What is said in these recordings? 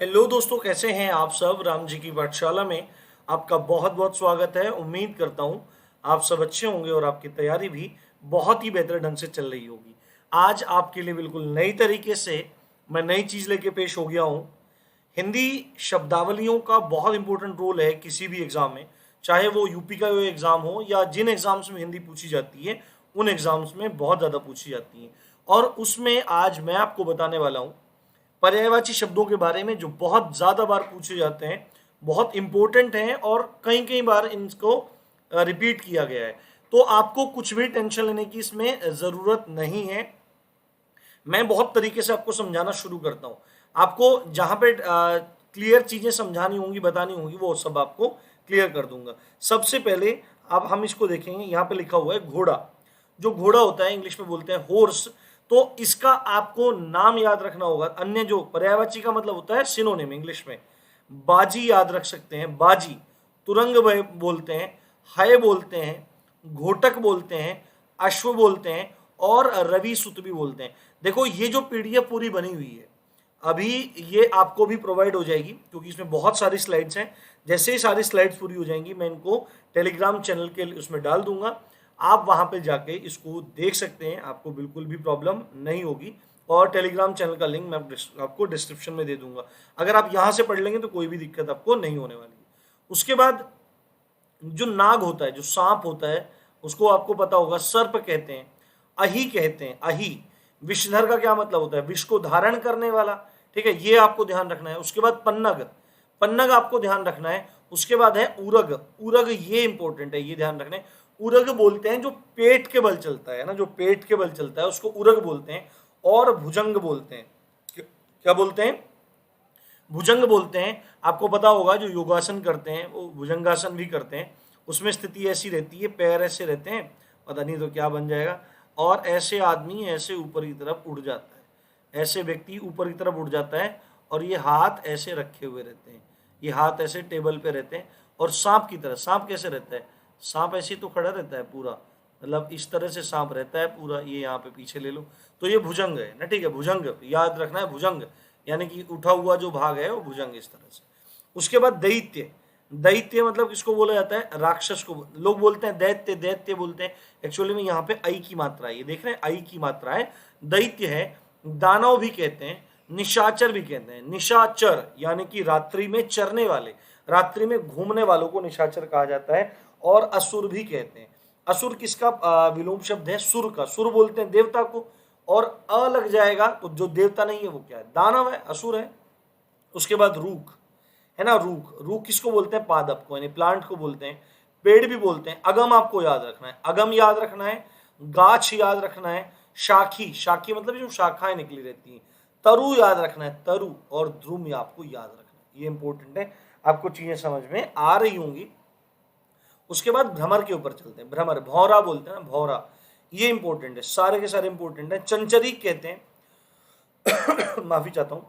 Hello दोस्तों, कैसे हैं आप सब। राम जी की पाठशाला में आपका बहुत बहुत स्वागत है। उम्मीद करता हूं आप सब अच्छे होंगे और आपकी तैयारी भी बहुत ही बेहतर ढंग से चल रही होगी। आज आपके लिए बिल्कुल नई तरीके से मैं नई चीज़ लेके पेश हो गया हूं। हिंदी शब्दावलियों का बहुत इंपॉर्टेंट रोल है किसी भी एग्जाम में, चाहे वो यूपी का एग्जाम हो या जिन एग्जाम्स में हिंदी पूछी जाती है उन एग्जाम्स में बहुत ज़्यादा पूछी जाती है। और उसमें आज मैं आपको बताने वाला हूँ पर्यायवाची शब्दों के बारे में जो बहुत ज़्यादा बार पूछे जाते हैं, बहुत इंपॉर्टेंट हैं और कई कई बार इनको रिपीट किया गया है। तो आपको कुछ भी टेंशन लेने की इसमें ज़रूरत नहीं है। मैं बहुत तरीके से आपको समझाना शुरू करता हूँ। आपको जहाँ पे क्लियर चीज़ें समझानी होंगी, बतानी होंगी, वो सब आपको क्लियर कर दूंगा। सबसे पहले अब हम इसको देखेंगे। यहाँ पे लिखा हुआ है घोड़ा। जो घोड़ा होता है इंग्लिश में बोलते हैं हॉर्स। तो इसका आपको नाम याद रखना होगा। अन्य जो पर्यायवाची का मतलब होता है सिनोनिम इंग्लिश में, बाजी याद रख सकते हैं, बाजी। तुरंग बोलते हैं, हय बोलते हैं, घोटक बोलते हैं, अश्व बोलते हैं और रवि सुत भी बोलते हैं। देखो ये जो पीडीएफ पूरी बनी हुई है अभी ये आपको भी प्रोवाइड हो जाएगी, क्योंकि इसमें बहुत सारी स्लाइड्स हैं। जैसे ही सारी स्लाइड्स पूरी हो जाएंगी मैं इनको टेलीग्राम चैनल के उसमें डाल दूंगा। आप वहां पे जाके इसको देख सकते हैं, आपको बिल्कुल भी प्रॉब्लम नहीं होगी। और टेलीग्राम चैनल का लिंक मैं आपको डिस्क्रिप्शन में दे दूंगा। अगर आप यहां से पढ़ लेंगे तो कोई भी दिक्कत आपको नहीं होने वाली है। उसके बाद जो नाग होता है, जो सांप होता है, उसको आपको पता होगा सर्प कहते हैं, अही कहते हैं। अही विषधर का क्या मतलब होता है? विष को धारण करने वाला। ठीक है, ये आपको ध्यान रखना है। उसके बाद पन्नग, पन्नग आपको ध्यान रखना है। उसके बाद है उरग। उरग ये इंपॉर्टेंट है, ये ध्यान रखना है। उरग बोलते हैं जो पेट के बल चलता है ना, जो पेट के बल चलता है उसको उरग बोलते हैं। और भुजंग बोलते हैं। क्या बोलते हैं? भुजंग बोलते हैं। आपको पता होगा जो योगासन करते हैं वो भुजंगासन भी करते हैं। उसमें स्थिति ऐसी रहती है, पैर ऐसे रहते हैं, पता नहीं तो क्या बन जाएगा, और ऐसे आदमी ऐसे ऊपर की तरफ उड़ जाता है, ऐसे व्यक्ति ऊपर की तरफ उड़ जाता है और ये हाथ ऐसे रखे हुए रहते हैं, ये हाथ ऐसे टेबल पे रहते हैं। और सांप की तरह, सांप कैसे रहता है? सांप ऐसे तो खड़ा रहता है पूरा, मतलब इस तरह से सांप रहता है पूरा। ये यहाँ पे पीछे ले लो तो ये भुजंग है ना। ठीक है, भुजंग याद रखना है। भुजंग यानी कि उठा हुआ जो भाग है वो भुजंग, इस तरह से। उसके बाद दैत्य। दैत्य मतलब किसको बोला जाता है? राक्षस को। लोग बोलते हैं दैत्य, दैत्य बोलते हैं। एक्चुअली में यहाँ पे आई की मात्रा है, ये देख रहे हैं, आई की मात्रा है। दैत्य है। दानव भी कहते हैं, निशाचर भी कहते हैं। निशाचर यानी कि रात्रि में चरने वाले, रात्रि में घूमने वालों को निशाचर कहा जाता है। और असुर भी कहते हैं। असुर किसका विलोम शब्द है? सुर का। सुर बोलते हैं देवता को। और अ लग जाएगा तो जो देवता नहीं है वो क्या है? दानव है, असुर है। उसके बाद रूख है ना। रूख, रूख किसको बोलते हैं? पादप को, यानी प्लांट को बोलते हैं। पेड़ भी बोलते हैं। अगम आपको याद रखना है, अगम याद रखना है। गाछ याद रखना है। शाखी, शाखी मतलब जो शाखाएं निकली रहती हैं। तरु याद रखना है, तरु। और ध्रुम आपको याद रखना है, ये इंपॉर्टेंट है। आपको चीजें समझ में आ रही होंगी। उसके बाद भ्रमर के ऊपर चलते हैं। भ्रमर, भौरा बोलते हैं ना, भौरा, ये इंपॉर्टेंट है। सारे के सारे इंपॉर्टेंट है। चंचरीक कहते हैं माफी चाहता हूं।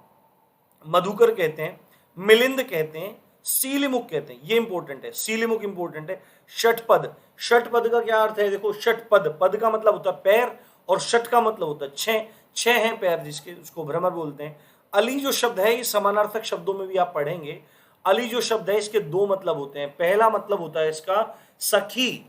मधुकर कहते हैं, मिलिंद कहते हैं, सीलिमुख कहते हैं, ये इंपॉर्टेंट है। सीलिमुख इंपॉर्टेंट है। षटपद, षटपद का क्या अर्थ है? देखो षटपद, पद का मतलब होता है पैर और षट का मतलब होता है छह। छह हैं पैर जिसके, उसको भ्रमर बोलते हैं। अली जो शब्द है ये समानार्थक शब्दों में भी आप पढ़ेंगे। अली जो शब्द है इसके दो मतलब होते हैं। पहला मतलब होता है इसका सखी,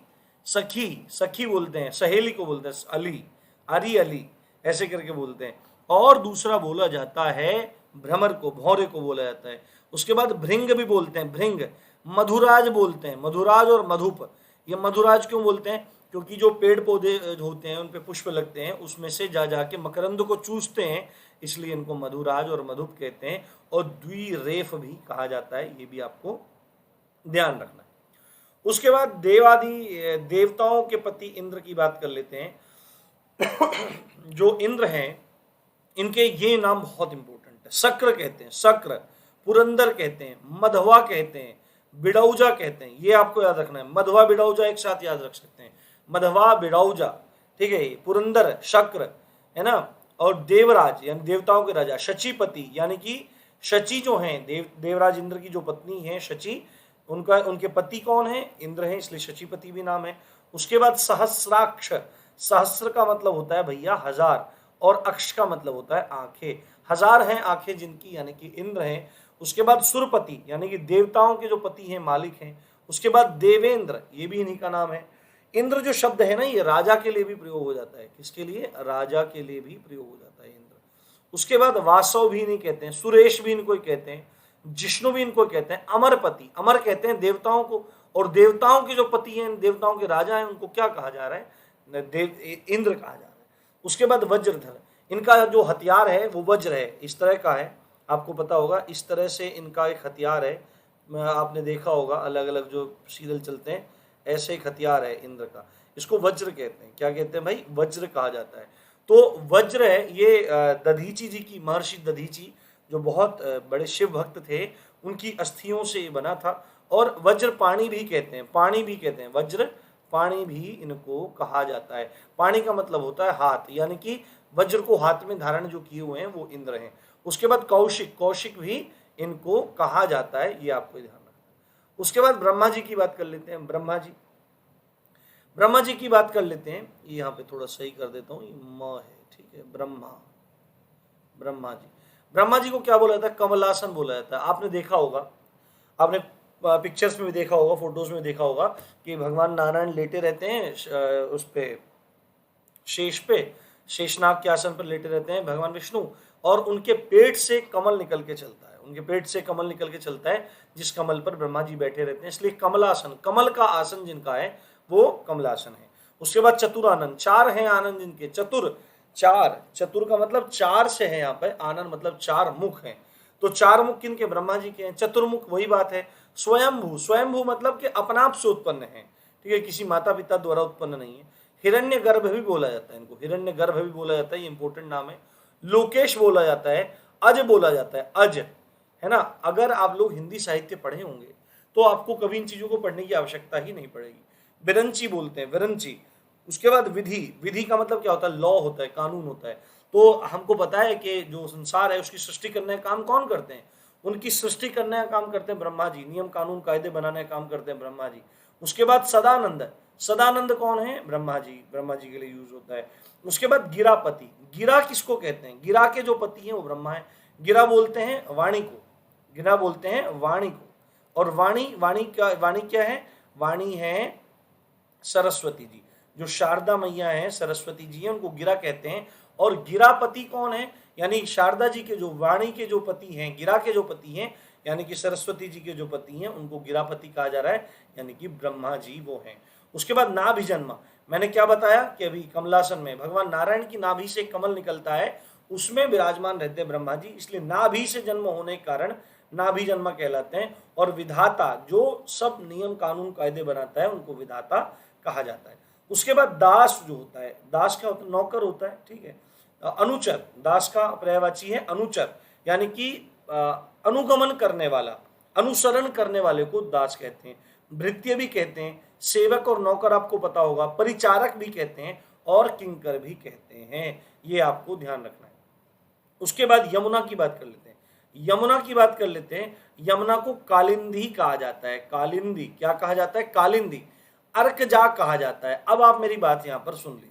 सखी, सखी बोलते हैं, सहेली को बोलते हैं अली, अरी अली ऐसे करके बोलते हैं। और दूसरा बोला जाता है भ्रमर को, भौरे को बोला जाता है। उसके बाद भृंग भी बोलते हैं, भृंग। मधुराज बोलते हैं, मधुराज और मधुप। ये मधुराज क्यों बोलते हैं? क्योंकि जो पेड़ पौधे होते हैं उन पे पुष्प लगते हैं, उसमें से जा जाके मकरंद को चूसते हैं, इसलिए इनको मधुराज और मधुप कहते हैं। और द्विरेफ भी कहा जाता है, ये भी आपको ध्यान रखना है। उसके बाद देवादि देवताओं के पति इंद्र की बात कर लेते हैं। जो इंद्र हैं इनके ये नाम बहुत इंपॉर्टेंट है। शक्र कहते हैं, शक्र। पुरंदर कहते हैं, मधवा कहते हैं, बिड़ौजा कहते हैं, ये आपको याद रखना है। मधवा बिड़ौजा एक साथ याद रख सकते हैं, मधवा बिड़ौजा। ठीक है, पुरंदर, शक्र है ना। और देवराज यानी देवताओं के राजा। शचीपति यानी कि शची जो हैं, देवराज इंद्र की जो पत्नी है शची, उनका, उनके पति कौन है? इंद्र है, इसलिए शचीपति भी नाम है। उसके बाद सहस्राक्ष। सहस्र का मतलब होता है भैया हजार, और अक्ष का मतलब होता है आंखें। हजार हैं आंखें जिनकी, यानी कि इंद्र हैं। उसके बाद सुरपति यानी कि देवताओं के जो पति हैं, मालिक हैं। उसके बाद देवेंद्र, ये भी इन्हीं का नाम है। इंद्र जो शब्द है ना, ये राजा के लिए भी प्रयोग हो जाता है। किसके लिए? राजा के लिए भी प्रयोग हो जाता है इंद्र। उसके बाद वासव भी नहीं कहते हैं, सुरेश भी इनको कहते हैं, जिष्णु भी इनको कहते हैं। अमरपति, अमर कहते हैं देवताओं को, और देवताओं के जो पति हैं, देवताओं के राजा हैं, उनको क्या कहा जा रहा है? इंद्र कहा जा रहा है। उसके बाद वज्रधर, इनका जो हथियार है वो वज्र है, इस तरह का है, आपको पता होगा। इस तरह से इनका एक हथियार है, आपने देखा होगा अलग अलग जो सीरियल चलते हैं, ऐसे एक हथियार है इंद्र का। इसको वज्र कहते हैं। क्या कहते हैं भाई? वज्र कहा जाता है। तो वज्र है ये दधीची जी की, महर्षि दधीची जो बहुत बड़े शिव भक्त थे, उनकी अस्थियों से ये बना था। और वज्र पाणी भी कहते हैं, पाणी भी कहते हैं, वज्र पाणी भी इनको कहा जाता है। पाणी का मतलब होता है हाथ, यानी कि वज्र को हाथ में धारण जो किए हुए हैं वो इंद्र हैं। उसके बाद कौशिक, कौशिक भी इनको कहा जाता है, ये आपको ध्यान रखना है। उसके बाद ब्रह्मा जी की बात कर लेते हैं। ब्रह्मा जी, ब्रह्मा जी की बात कर लेते हैं। ये यहाँ पे थोड़ा सही कर देता हूँ, ये म है, ठीक है। ब्रह्मा, ब्रह्मा जी, ब्रह्मा जी को क्या बोला जाता है? कमलासन बोला जाता है। आपने देखा होगा, आपने पिक्चर्स में भी देखा होगा, फोटोज में देखा होगा कि भगवान नारायण लेटे रहते हैं उस पे, शेष पे, शेषनाग के आसन पर लेटे रहते हैं भगवान विष्णु, और उनके पेट से कमल निकल के चलता है, उनके पेट से कमल निकल के चलता है, जिस कमल पर ब्रह्मा जी बैठे रहते हैं, इसलिए कमलासन, कमल का आसन जिनका है वो कमलासन है। उसके बाद चतुरानन, चार हैं आनंद जिनके, चतुर, चार, चतुर का मतलब चार से है यहाँ पे, आनंद मतलब चार मुख हैं। तो चार मुख किनके? ब्रह्मा जी के हैं। चतुर्मुख वही बात है। स्वयंभू, स्वयंभू मतलब कि अपना आप से उत्पन्न है, ठीक है, किसी माता पिता द्वारा उत्पन्न नहीं है। हिरण्य गर्भ भी बोला जाता है इनको, हिरण्य गर्भ भी बोला जाता है, ये इंपॉर्टेंट नाम है। लोकेश बोला जाता है, अज बोला जाता है, अज, है ना। अगर आप लोग हिंदी साहित्य पढ़े होंगे तो आपको कभी इन चीजों को पढ़ने की आवश्यकता ही नहीं पड़ेगी। विरंची बोलते हैं, विरंची। उसके बाद विधि, विधि का मतलब क्या होता है? लॉ होता है, कानून होता है। तो हमको पता है कि जो संसार है उसकी सृष्टि करने का काम कौन करते हैं? उनकी सृष्टि करने का काम करते हैं ब्रह्मा जी, नियम कानून कायदे बनाने का काम करते हैं ब्रह्मा जी। उसके बाद सदानंद, सदानंद कौन है? ब्रह्मा जी, ब्रह्मा जी के लिए यूज होता है। उसके बाद गिरापति, गिरा किसको कहते हैं? गिरा के जो पति हैं वो ब्रह्मा है। गिरा बोलते हैं वाणी को, गिरा बोलते हैं वाणी को। और वाणी, वाणी क्या है? वाणी है सरस्वती जी, जो शारदा मैया है, सरस्वती जी है, उनको गिरा कहते हैं। और गिरापति कौन है? यानी शारदा जी के जो वाणी के जो पति हैं, गिरा के जो पति हैं, यानी कि सरस्वती जी के जो पति हैं, उनको गिरापति कहा जा रहा है, यानी कि ब्रह्मा जी वो हैं। उसके बाद नाभि जन्म, मैंने क्या बताया कि अभी कमलासन में भगवान नारायण की नाभि से कमल निकलता है, उसमें विराजमान रहते हैं ब्रह्मा जी, इसलिए नाभि से जन्म होने के कारण नाभि जन्म कहलाते हैं। और विधाता, जो सब नियम कानून कायदे बनाता है, उनको विधाता कहा जाता है। उसके बाद दास जो होता है, दास क्या होता है? नौकर होता है, ठीक है। अनुचर, दास का पर्यायवाची है अनुचर, यानी कि अनुगमन करने वाला, अनुसरण करने वाले को दास कहते हैं। भृत्य भी कहते हैं, सेवक और नौकर आपको पता होगा, परिचारक भी कहते हैं, और किंकर भी कहते हैं, ये आपको ध्यान रखना है। उसके बाद यमुना की बात कर लेते हैं। यमुना की बात कर लेते हैं। यमुना को कालिंदी कहा जाता है, कालिंदी, क्या कहा जाता है? कालिंदी। अर्कजा कहा जाता है। अब आप मेरी बात यहाँ पर सुन लीजिए,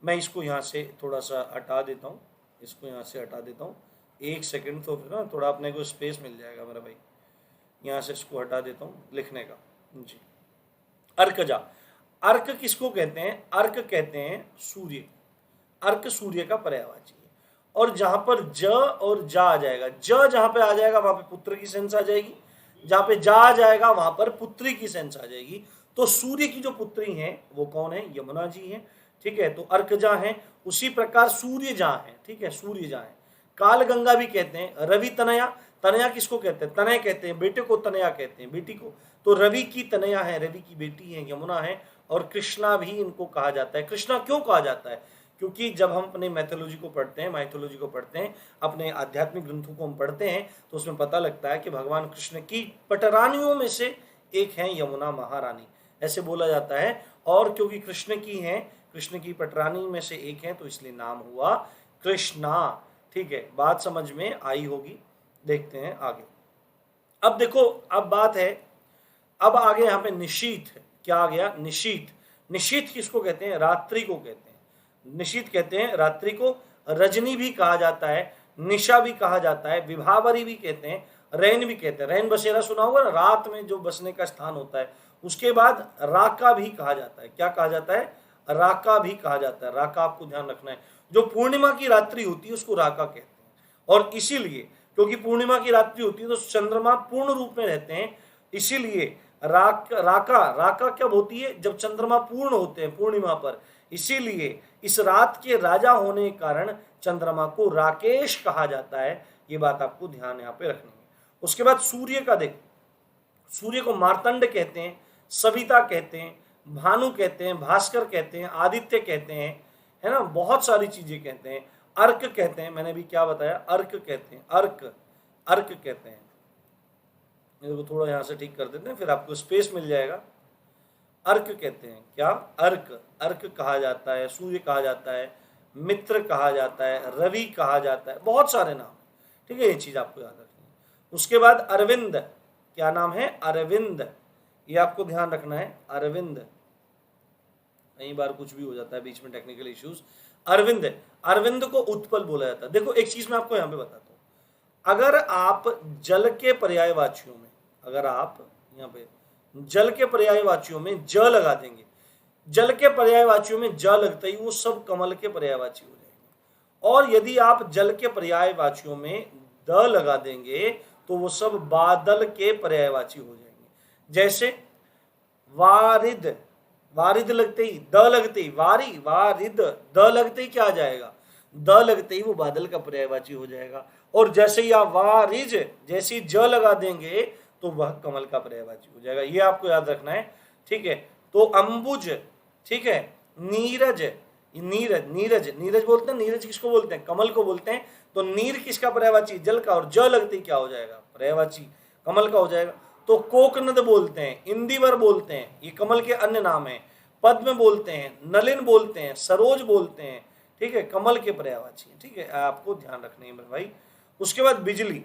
मैं इसको यहाँ से थोड़ा सा हटा देता हूँ, इसको यहाँ से हटा देता हूँ, एक सेकंड, तो फिर ना थोड़ा अपने को स्पेस मिल जाएगा मेरा भाई। यहाँ से इसको हटा देता हूँ लिखने का जी। अर्कजा, अर्क किसको कहते हैं? अर्क कहते हैं सूर्य, अर्क सूर्य का पर्यायवाची है। और जहां पर ज और जा आ जाएगा, ज जहां पे आ जाएगा वहां पे पुत्र की सेंस आ जाएगी, जहां पे जा आ जाएगा वहां पर पुत्री की सेंस आ जाएगी। तो सूर्य की जो पुत्री हैं वो कौन है? यमुना जी हैं, ठीक है। तो अर्कजा हैं। उसी प्रकार सूर्य जहां है, ठीक है, सूर्य जहां है। काल गंगा भी कहते हैं। रवि तनया, तनया किसको कहते हैं? तनय कहते हैं, बेटे को तनया कहते हैं, बेटी को। तो रवि की तनया है, रवि की बेटी है, यमुना है। और कृष्णा भी इनको कहा जाता है। कृष्णा क्यों कहा जाता है? क्योंकि जब हम अपने मैथोलॉजी को पढ़ते हैं, माइथोलॉजी को पढ़ते हैं, अपने आध्यात्मिक ग्रंथों को हम पढ़ते हैं, तो उसमें पता लगता है कि भगवान कृष्ण की पटरानियों में से एक है यमुना महारानी, ऐसे बोला जाता है। और क्योंकि कृष्ण की है, कृष्ण की पटरानी में से एक है, तो इसलिए नाम हुआ कृष्णा, ठीक है। बात समझ में आई होगी। देखते हैं आगे। अब देखो, अब बात है, अब आगे यहाँ पे निशीथ, क्या आ गया? निशीथ। निशीथ किसको कहते हैं? रात्रि को कहते हैं। निशीथ कहते हैं रात्रि को। रजनी भी कहा जाता है। निशा भी कहा जाता है, विभावरी भी कहते हैं, रैन भी कहते हैं। रैन बसेरा सुना होगा ना, रात में जो बसने का स्थान होता है। उसके बाद राका भी कहा जाता है। क्या कहा जाता है? राका भी कहा जाता है। राका आपको ध्यान रखना है, जो पूर्णिमा की रात्रि होती है उसको राका कहते हैं। और इसीलिए क्योंकि पूर्णिमा की रात्रि होती है तो चंद्रमा पूर्ण रूप में रहते हैं, इसीलिए राका कब होती है? जब चंद्रमा पूर्ण होते हैं पूर्णिमा पर। इसीलिए इस रात के राजा होने के कारण चंद्रमा को राकेश कहा जाता है। ये बात आपको ध्यान यहाँ पे रखनी है। उसके बाद सूर्य का देख, सूर्य को मार्तंड कहते हैं, सविता कहते हैं, भानु कहते हैं, भास्कर कहते हैं, आदित्य कहते हैं, है ना, बहुत सारी चीजें कहते हैं। अर्क कहते हैं, मैंने भी क्या बताया, अर्क कहते हैं, अर्क कहते हैं। इसको थोड़ा यहां से ठीक कर देते हैं, फिर आपको स्पेस मिल जाएगा। अर्क कहते हैं, क्या? अर्क कहा जाता है, सूर्य कहा जाता है, मित्र कहा जाता है, रवि कहा जाता है, बहुत सारे नाम। ठीक है, ये चीज आपको याद रखनी है। उसके बाद अरविंद, क्या नाम है? अरविंद, ये आपको ध्यान रखना है, अरविंद। कई बार कुछ भी हो जाता है बीच में, टेक्निकल इश्यूज। अरविंद को उत्पल बोला जाता है। देखो एक चीज मैं आपको यहाँ पे बताता हूँ, अगर आप जल के पर्यायवाचियों में, अगर आप यहाँ पे जल के पर्यायवाचियों में ज लगा देंगे, जल के पर्यायवाचियों में ज लगते ही वो सब कमल के पर्यायवाची हो जाएंगे। और यदि आप जल के पर्यायवाचियों में द लगा देंगे तो वो सब बादल के पर्यायवाची हो जाएंगे। जैसे वारिद, वारिद लगते ही द लगते ही वारिद, द लगते ही क्या आ जाएगा? द लगते ही वो बादल का पर्यायवाची हो जाएगा। और जैसे ही आप वारिज, जैसे ही ज लगा देंगे तो वह कमल का पर्यायवाची हो जाएगा। ये आपको याद रखना है। ठीक है, तो अंबुज, ठीक है, नीरज, नीरज बोलते हैं। नीरज किसको बोलते हैं? कमल को बोलते हैं। तो नीर किसका पर्यायवाची? जल का। और ज लगते ही क्या हो जाएगा? पर्यायवाची कमल का हो जाएगा। तो कोकनद बोलते हैं, इंदिवर बोलते हैं, ये कमल के अन्य नाम है। पद्म बोलते हैं, नलिन बोलते हैं, सरोज बोलते हैं। ठीक है, कमल के पर्यायवाची। ठीक है, आपको ध्यान रखना है मेरे भाई। उसके बाद बिजली,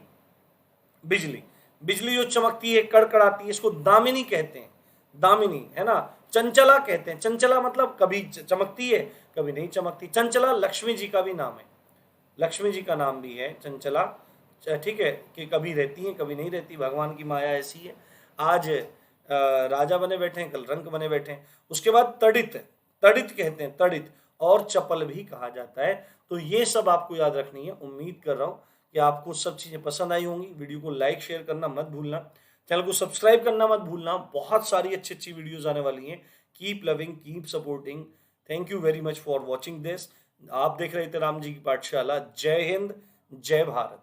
बिजली जो चमकती है, कड़कड़ाती है, इसको दामिनी कहते हैं। दामिनी, है ना। चंचला कहते हैं, चंचला मतलब कभी चमकती है कभी नहीं चमकती। चंचला लक्ष्मी जी का भी नाम है, लक्ष्मी जी का नाम भी है चंचला। ठीक है, कि कभी रहती है कभी नहीं रहती, भगवान की माया ऐसी है। आज राजा बने बैठे हैं, कल रंक बने बैठे हैं। उसके बाद तड़ित, तड़ित कहते हैं, तड़ित। और चपल भी कहा जाता है। तो ये सब आपको याद रखनी है। उम्मीद कर रहा हूँ कि आपको सब चीजें पसंद आई होंगी। वीडियो को लाइक शेयर करना मत भूलना, चैनल को सब्सक्राइब करना मत भूलना। बहुत सारी अच्छी अच्छी वीडियोस आने वाली हैं। Keep loving, keep supporting. Thank you very much for watching this. आप देख रहे थे राम जी की पाठशाला। जय हिंद, जय भारत।